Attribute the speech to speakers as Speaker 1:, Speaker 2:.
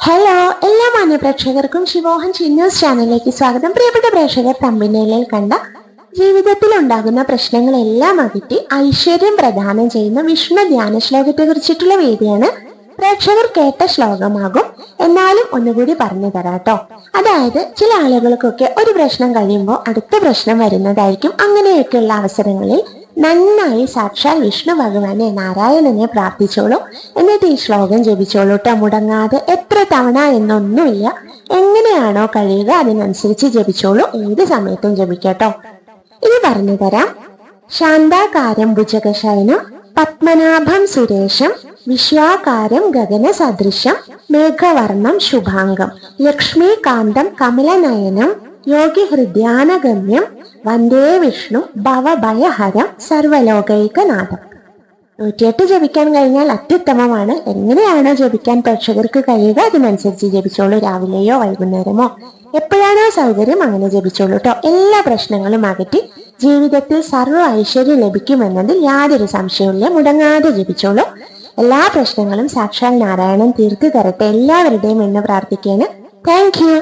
Speaker 1: Hello, എല്ലാ മാന്യ പ്രേക്ഷകർക്കും ശിവോഹൻ ന്യൂസ് ചാനലിലേക്ക് സ്വാഗതം. പ്രിയപ്പെട്ട പ്രേക്ഷകർ, തമ്പിനേലിൽ കണ്ട ജീവിതത്തിൽ ഉണ്ടാകുന്ന പ്രശ്നങ്ങളെല്ലാം അകറ്റി ഐശ്വര്യം പ്രദാനം ചെയ്യുന്ന വിഷ്ണു ധ്യാന ശ്ലോകത്തെ കുറിച്ചിട്ടുള്ള വീഡിയോയാണ്. പ്രേക്ഷകർ കേട്ട ശ്ലോകമാകും, എന്നാലും ഒന്നുകൂടി പറഞ്ഞു തരാട്ടോ. അതായത് ചില ആളുകൾക്കൊക്കെ ഒരു പ്രശ്നം കഴിയുമ്പോൾ അടുത്ത പ്രശ്നം വരുന്നതായിരിക്കും. അങ്ങനെയൊക്കെയുള്ള അവസരങ്ങളിൽ നന്നായി സാക്ഷാൽ വിഷ്ണു ഭഗവാനെ, നാരായണനെ പ്രാർത്ഥിച്ചോളൂ. എന്നിട്ട് ഈ ശ്ലോകം ജപിച്ചോളൂ കേട്ടോ, മുടങ്ങാതെ. എത്ര തവണ എന്നൊന്നുമില്ല, എങ്ങനെയാണോ കഴിയുക അതിനനുസരിച്ച് ജപിച്ചോളൂ. ഏത് സമയത്തും ജപിക്കട്ടോ. ഇത് പറഞ്ഞു തരാം. ശാന്താകാരം ഭുജഗശയനം പത്മനാഭം സുരേഷം വിശ്വാകാരം ഗഗന സദൃശം മേഘവർണം ശുഭാംഗം ലക്ഷ്മീകാന്തം കമലനയനം യോഗി ഹൃദ്യാനഗമ്യം വന്ദേ വിഷ്ണു ഭവഭയഹരം സർവലോകൈകനാഥം. 108 ജപിക്കാൻ കഴിഞ്ഞാൽ അത്യുത്തമമാണ്. എങ്ങനെയാണോ ജപിക്കാൻ പ്രേക്ഷകർക്ക് കഴിയുക അതിനനുസരിച്ച് ജപിച്ചോളൂ. രാവിലെയോ വൈകുന്നേരമോ എപ്പോഴാണോ സൗകര്യം അങ്ങനെ ജപിച്ചോളൂ കേട്ടോ. എല്ലാ പ്രശ്നങ്ങളും അകറ്റി ജീവിതത്തിൽ സർവ്വ ഐശ്വര്യം ലഭിക്കുമെന്നതിൽ യാതൊരു സംശയവുമില്ല. മുടങ്ങാതെ ജപിച്ചോളൂ. എല്ലാ പ്രശ്നങ്ങളും സാക്ഷാൽ നാരായണൻ തീർത്തു തരട്ടെ എല്ലാവരുടെയും എന്ന് പ്രാർത്ഥിക്കുകയാണ്. Thank you.